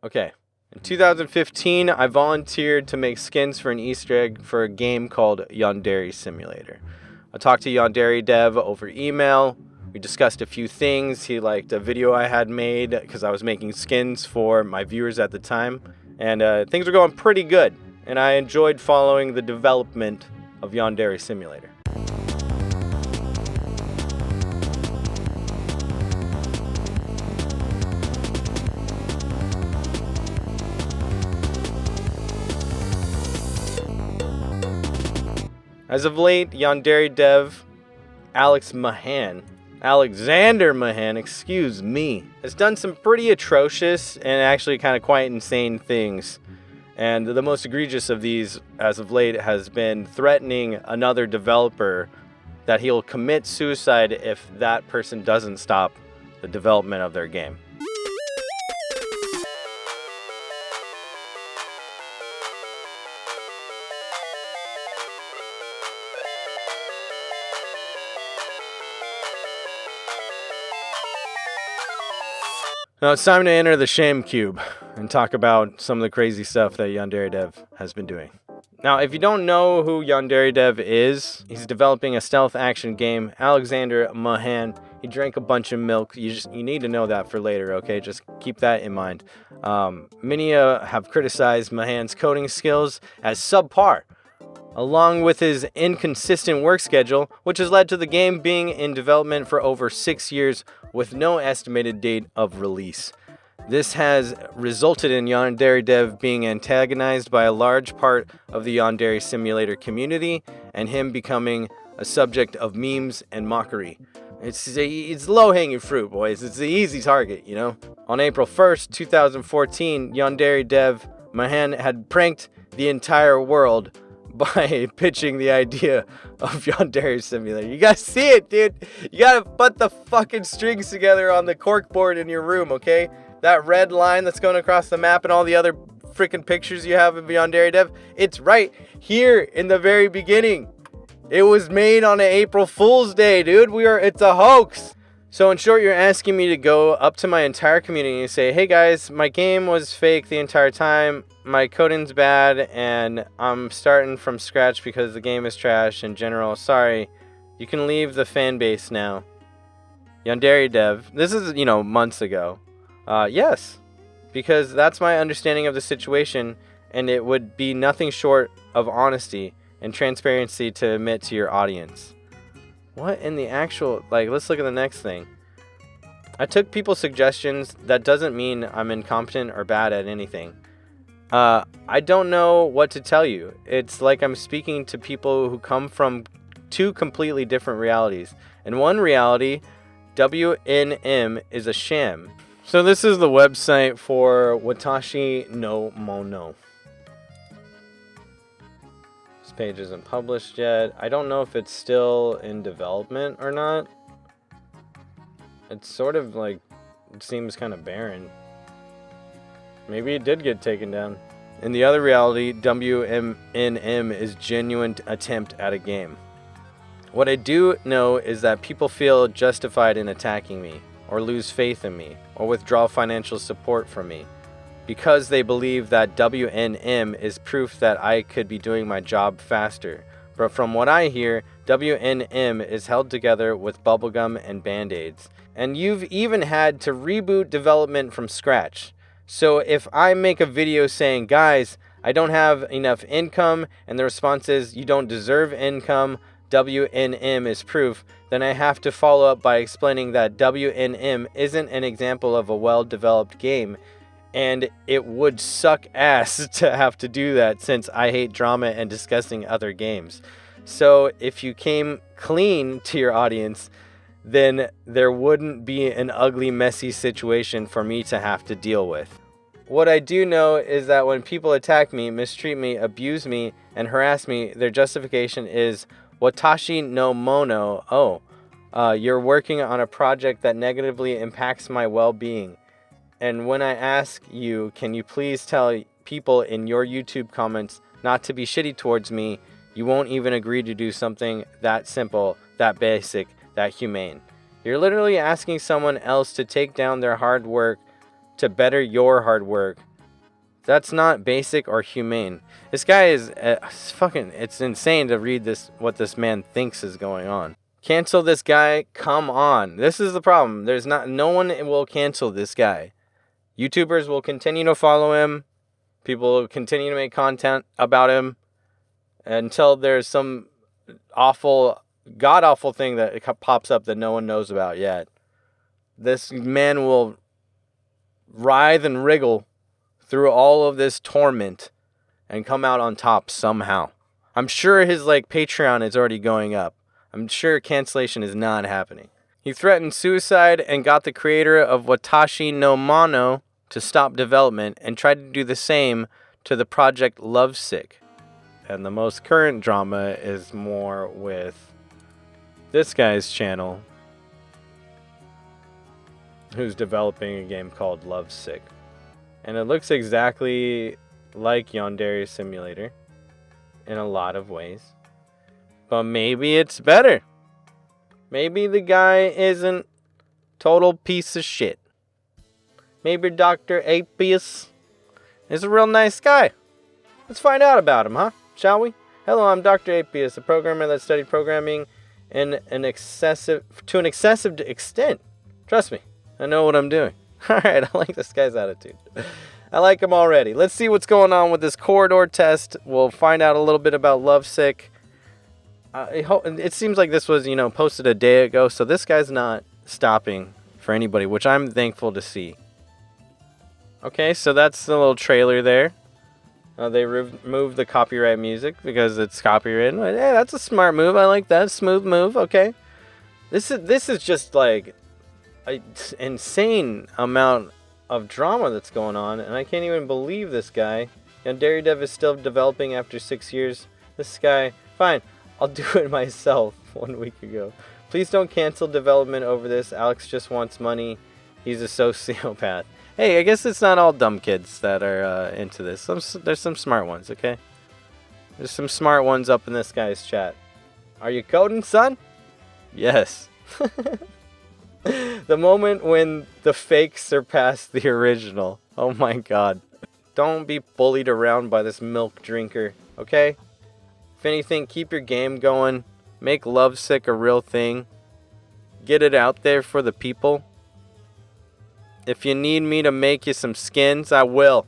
Okay. In 2015, I volunteered to make skins for an Easter egg for a game called Yandere Simulator. I talked to YandereDev over email. We discussed a few things. He liked a video I had made because I was making skins for my viewers at the time. And things were going pretty good. And I enjoyed following the development of Yandere Simulator. As of late, YandereDev Alexander Mahan, excuse me, has done some pretty atrocious and actually kind of quite insane things. And the most egregious of these, as of late, has been threatening another developer that he'll commit suicide if that person doesn't stop the development of their game. Now it's time to enter the shame cube and talk about some of the crazy stuff that YandereDev has been doing. Now, if you don't know who YandereDev is, he's developing a stealth action game. Alexander Mahan, he drank a bunch of milk. You need to know that for later, okay? Just keep that in mind. Many have criticized Mahan's coding skills as subpar, along with his inconsistent work schedule, which has led to the game being in development for over 6 years with no estimated date of release. This has resulted in YandereDev being antagonized by a large part of the Yandere Simulator community and him becoming a subject of memes and mockery. It's low-hanging fruit, boys. It's the easy target, you know? On April 1st, 2014, YandereDev Mahan had pranked the entire world by pitching the idea of Yandere Simulator. You gotta see it, dude. You gotta put the fucking strings together on the corkboard in your room, okay? That red line that's going across the map and all the other freaking pictures you have of YandereDev, it's right here in the very beginning. It was made on an April Fool's Day, dude. It's a hoax. So in short, you're asking me to go up to my entire community and say, hey guys, my game was fake the entire time. My coding's bad and I'm starting from scratch because the game is trash in general. Sorry, you can leave the fan base now. YandereDev, this is, months ago. Yes, because that's my understanding of the situation, and it would be nothing short of honesty and transparency to admit to your audience. What in the actual, let's look at the next thing. I took people's suggestions. That doesn't mean I'm incompetent or bad at anything. I don't know what to tell you. It's like I'm speaking to people who come from two completely different realities. In one reality, WNM is a sham. So this is the website for Watashi no Mono. This page isn't published yet. I don't know if it's still in development or not. It's sort of it seems kind of barren. Maybe it did get taken down. In the other reality, WNM is genuine attempt at a game. What I do know is that people feel justified in attacking me, or lose faith in me, or withdraw financial support from me, because they believe that WNM is proof that I could be doing my job faster. But from what I hear, WNM is held together with bubblegum and band-aids. And you've even had to reboot development from scratch. So if I make a video saying, guys, I don't have enough income, and the response is, you don't deserve income, WNM is proof, then I have to follow up by explaining that WNM isn't an example of a well-developed game, and it would suck ass to have to do that since I hate drama and discussing other games. So if you came clean to your audience, then there wouldn't be an ugly, messy situation for me to have to deal with. What I do know is that when people attack me, mistreat me, abuse me, and harass me, their justification is Watashi no Mono. You're working on a project that negatively impacts my well-being. And when I ask you, can you please tell people in your YouTube comments not to be shitty towards me, you won't even agree to do something that simple, that basic, that humane. You're literally asking someone else to take down their hard work to better your hard work. That's not basic or humane. This guy is it's insane to read what this man thinks is going on. Cancel this guy? Come on. This is the problem. No one will cancel this guy. YouTubers will continue to follow him. People will continue to make content about him until there's some god-awful thing that pops up that no one knows about yet. This man will writhe and wriggle through all of this torment and come out on top somehow. I'm sure his Patreon is already going up. I'm sure cancellation is not happening. He threatened suicide and got the creator of Watashi no Mono to stop development and tried to do the same to the project Lovesick. And the most current drama is more with this guy's channel, who's developing a game called Lovesick. And it looks exactly like Yandere Simulator in a lot of ways. But maybe it's better. Maybe the guy isn't total piece of shit. Maybe Dr. Apius is a real nice guy. Let's find out about him, huh? Shall we? Hello, I'm Dr. Apius, a programmer that studied programming to an excessive extent. Trust me, I know what I'm doing. Alright, I like this guy's attitude. I like him already. Let's see what's going on with this corridor test. We'll find out a little bit about Lovesick. It seems like this was, posted a day ago, so this guy's not stopping for anybody, which I'm thankful to see. Okay, so that's the little trailer there. They removed the copyright music because it's copyrighted. Hey, that's a smart move. I like that. Smooth move. Okay. This is just like an insane amount of drama that's going on, and I can't even believe this guy. YandereDev is still developing after 6 years. This guy, fine, I'll do it myself 1 week ago. Please don't cancel development over this. Alex just wants money. He's a sociopath. Hey, I guess it's not all dumb kids that are into this. There's some smart ones, okay? There's some smart ones up in this guy's chat. Are you coding, son? Yes. The moment when the fake surpassed the original. Oh my god. Don't be bullied around by this milk drinker, okay? If anything, keep your game going. Make Lovesick a real thing. Get it out there for the people. If you need me to make you some skins, I will.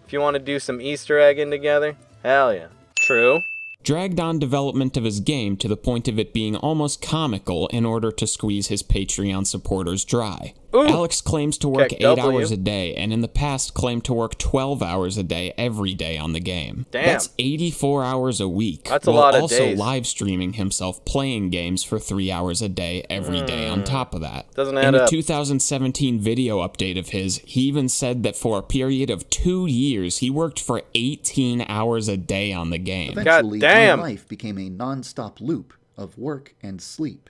If you want to do some Easter egging together, hell yeah. True. Dragged on development of his game to the point of it being almost comical in order to squeeze his Patreon supporters dry. Ooh. Alex claims to work 8 hours a day, and in the past claimed to work 12 hours a day every day on the game. Damn. That's 84 hours a week. That's a lot of also days. Live streaming himself playing games for 3 hours a day every day on top of that. Doesn't add in a up. 2017 video update of his, he even said that for a period of 2 years, he worked for 18 hours a day on the game. Eventually, God damn. my life became a non-stop loop of work and sleep.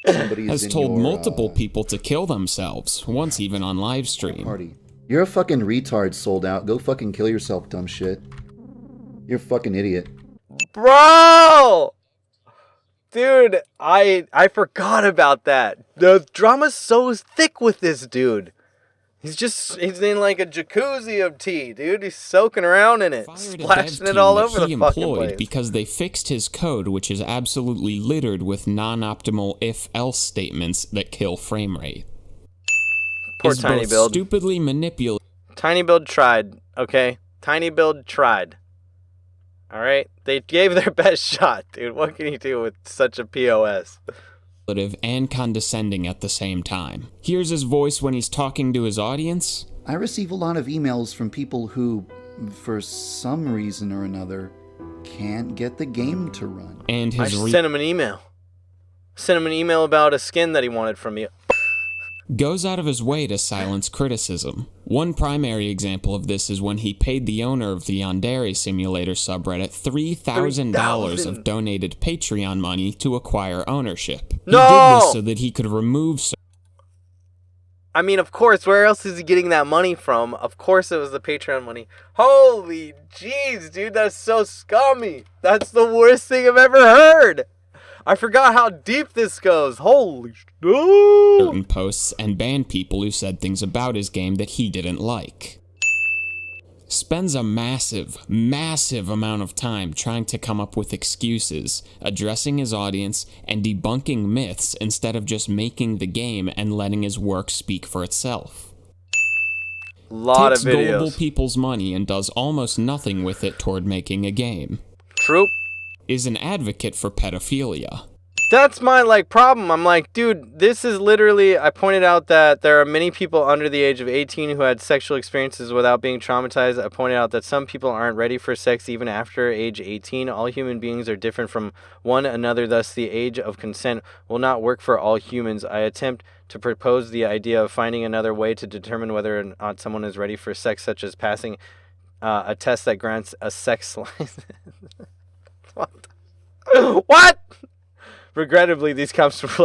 Has told multiple people to kill themselves, once even on live stream. Party. You're a fucking retard, sold out. Go fucking kill yourself, dumb shit. You're a fucking idiot. Bro! Dude, I forgot about that. The drama's so thick with this dude. He's in like a jacuzzi of tea, dude. He's soaking around in it, splashing it all over the fucking place. Because they fixed his code, which is absolutely littered with non-optimal if-else statements that kill frame rate. Poor Tiny Build. Stupidly manipulated. Tiny Build tried, okay? Tiny Build tried. Alright? They gave their best shot, dude. What can you do with such a POS? And condescending at the same time. Here's his voice when he's talking to his audience. I receive a lot of emails from people who, for some reason or another, can't get the game to run. And I his sent him an email. Sent him an email about a skin that he wanted from you. goes out of his way to silence criticism. One primary example of this is when he paid the owner of the Yandere Simulator subreddit $3,000 of donated Patreon money to acquire ownership. No! He did this so that he could remove... I mean, of course, where else is he getting that money from? Of course it was the Patreon money. Holy jeez, dude, that's so scummy. That's the worst thing I've ever heard. I forgot how deep this goes. Holy shit. certain posts and banned people who said things about his game that he didn't like. spends a massive amount of time trying to come up with excuses, addressing his audience, and debunking myths instead of just making the game and letting his work speak for itself. Takes gullible people's money and does almost nothing with it toward making a game. True. Is an advocate for pedophilia. That's my, problem. I'm like, dude, this is literally... I pointed out that there are many people under the age of 18 who had sexual experiences without being traumatized. I pointed out that some people aren't ready for sex even after age 18. All human beings are different from one another, thus the age of consent will not work for all humans. I attempt to propose the idea of finding another way to determine whether or not someone is ready for sex, such as passing a test that grants a sex license. What? Regrettably, these concepts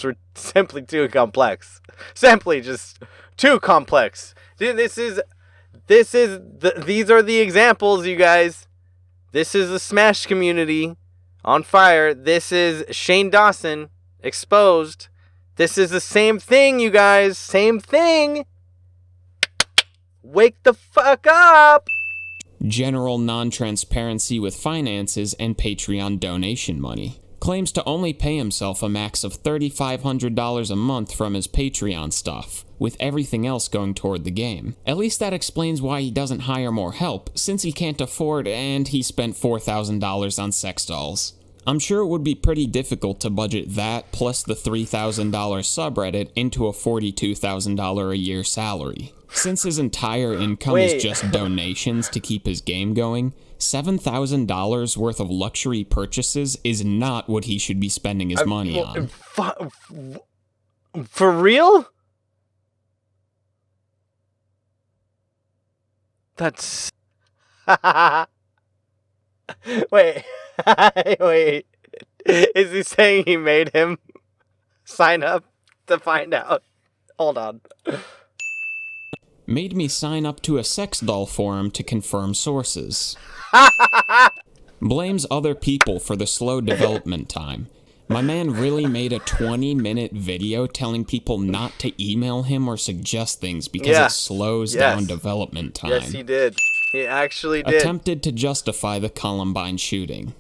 were simply too complex. Simply just too complex. These are the examples, you guys. This is the Smash community on fire. This is Shane Dawson exposed. This is the same thing, you guys. Same thing. Wake the fuck up. General non-transparency with finances and Patreon donation money. Claims to only pay himself a max of $3,500 a month from his Patreon stuff, with everything else going toward the game. At least that explains why he doesn't hire more help, since he can't afford and he spent $4,000 on sex dolls. I'm sure it would be pretty difficult to budget that plus the $3,000 subreddit into a $42,000 a year salary. Since his entire income is just donations to keep his game going, $7,000 worth of luxury purchases is not what he should be spending his money on. For real? That's... Wait. Wait. Is he saying he made him sign up to find out? Hold on. Made me sign up to a sex doll forum to confirm sources. Blames other people for the slow development time. My man really made a 20-minute video telling people not to email him or suggest things because it slows down development time. Yes, he did. He actually did. Attempted to justify the Columbine shooting.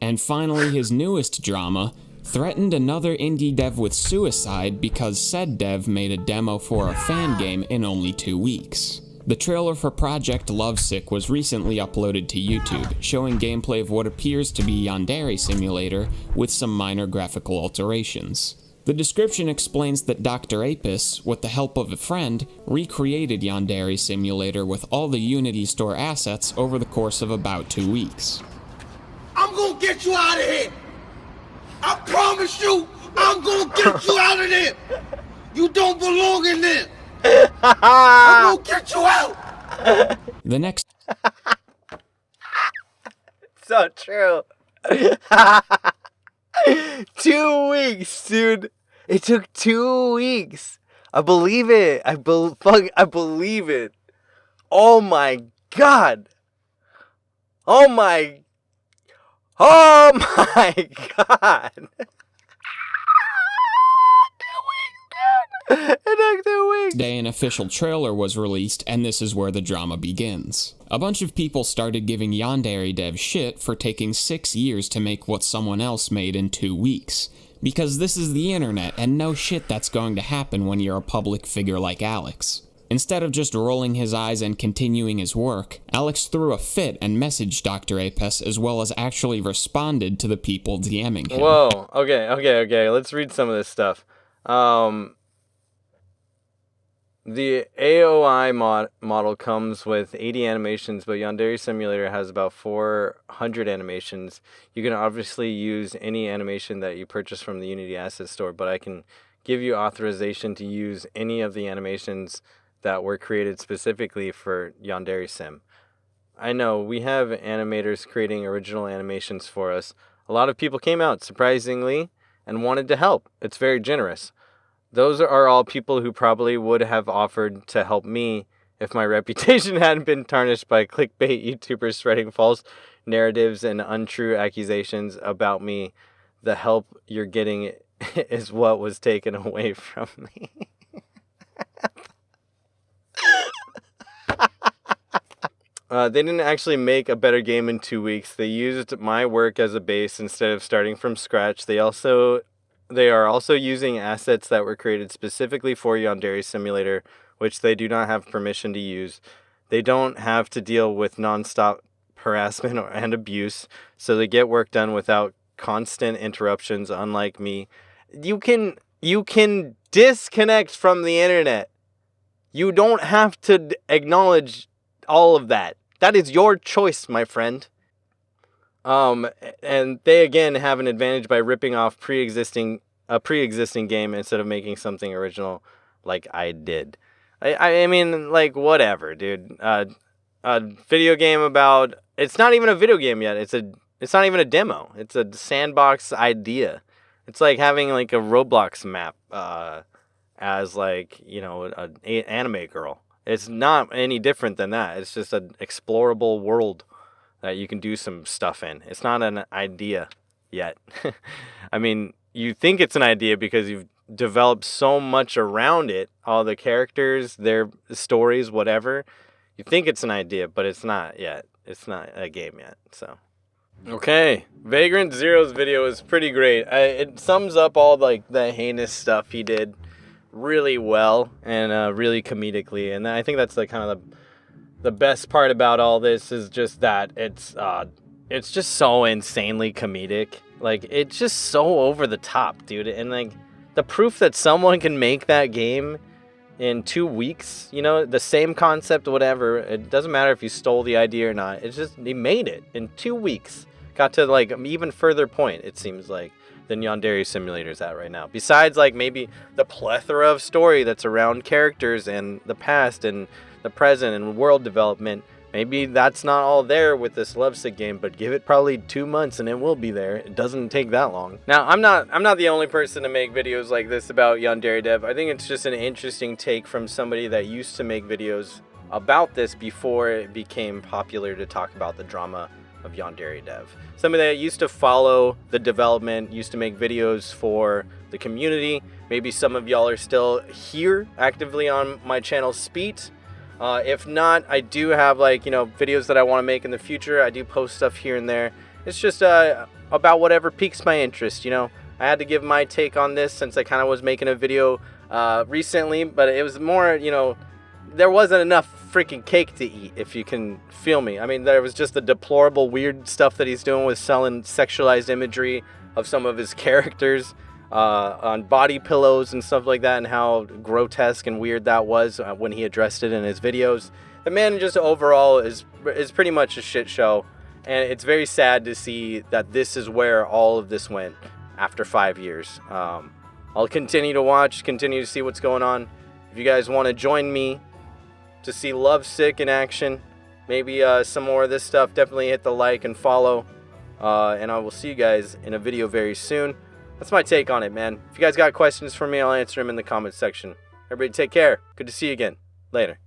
And finally, his newest drama, threatened another indie dev with suicide because said dev made a demo for a fan game in only 2 weeks. The trailer for Project Lovesick was recently uploaded to YouTube, showing gameplay of what appears to be Yandere Simulator with some minor graphical alterations. The description explains that Dr. Apis, with the help of a friend, recreated Yandere Simulator with all the Unity Store assets over the course of about 2 weeks. I'm gonna get you out of here! I promise you, I'm gonna get you out of there! You don't belong in there! I'm gonna get you out! The next... So true. 2 weeks, dude. It took 2 weeks. I believe it. I believe it. Oh my god. Oh my god. Day an official trailer was released, and this is where the drama begins. A bunch of people started giving YandereDev shit for taking 6 years to make what someone else made in 2 weeks. Because this is the internet, and no shit that's going to happen when you're a public figure like Alex. Instead of just rolling his eyes and continuing his work, Alex threw a fit and messaged Dr. Apis as well as actually responded to the people DMing him. Whoa, okay, let's read some of this stuff. The AOI model comes with 80 animations, but Yandere Simulator has about 400 animations. You can obviously use any animation that you purchase from the Unity Asset Store, but I can give you authorization to use any of the animations that were created specifically for Yandere Sim. I know, we have animators creating original animations for us. A lot of people came out, surprisingly, and wanted to help. It's very generous. Those are all people who probably would have offered to help me if my reputation hadn't been tarnished by clickbait YouTubers spreading false narratives and untrue accusations about me. The help you're getting is what was taken away from me. They didn't actually make a better game in 2 weeks. They used my work as a base instead of starting from scratch. They are also using assets that were created specifically for Yandere Simulator, which they do not have permission to use. They don't have to deal with nonstop harassment and abuse, so they get work done without constant interruptions, unlike me. You can disconnect from the internet. You don't have to acknowledge all of that. That is your choice, my friend. And they again have an advantage by ripping off a pre-existing game instead of making something original like I did. I mean, like, whatever, dude. A video game about... It's not even a video game yet. It's not even a demo. It's a sandbox idea. It's like having, like, a Roblox map as, like, you know, an anime girl. It's not any different than that. It's just an explorable world that you can do some stuff in. It's not an idea yet. I mean, you think it's an idea because you've developed so much around it, all the characters, their stories, whatever. You think it's an idea, but it's not yet. It's not a game yet, so. Okay, Vagrant Zero's video is pretty great. It sums up all, like, the heinous stuff he did really well and really comedically, and I think that's like kind of the best part about all this is just that it's just so insanely comedic. Like, it's just so over the top, dude. And like the proof that someone can make that game in 2 weeks, you know, the same concept, whatever, it doesn't matter if you stole the idea or not, it's just he made it in 2 weeks. Got to like an even further point, it seems like, than Yandere Simulator's at right now. Besides, like, maybe the plethora of story that's around characters and the past and the present and world development, maybe that's not all there with this Lovesick game, but give it probably 2 months and it will be there. It doesn't take that long. Now, I'm not the only person to make videos like this about YandereDev. I think it's just an interesting take from somebody that used to make videos about this before it became popular to talk about the drama of YandereDev. Somebody that used to follow the development, used to make videos for the community. Maybe some of y'all are still here actively on my channel's feet. If not, I do have, like, you know, videos that I want to make in the future. I do post stuff here and there. It's just about whatever piques my interest, you know. I had to give my take on this since I kind of was making a video recently, but it was more, you know, there wasn't enough freaking cake to eat, if you can feel me. I mean, there was just the deplorable weird stuff that he's doing with selling sexualized imagery of some of his characters on body pillows and stuff like that, and how grotesque and weird that was when he addressed it in his videos. The man just overall is pretty much a shit show, and it's very sad to see that this is where all of this went after 5 years. I'll continue to watch, continue to see what's going on. If you guys want to join me to see Lovesick in action, maybe some more of this stuff, definitely hit the like and follow, and I will see you guys in a video very soon. That's my take on it, man. If you guys got questions for me, I'll answer them in the comment section. Everybody take care. Good to see you again. Later.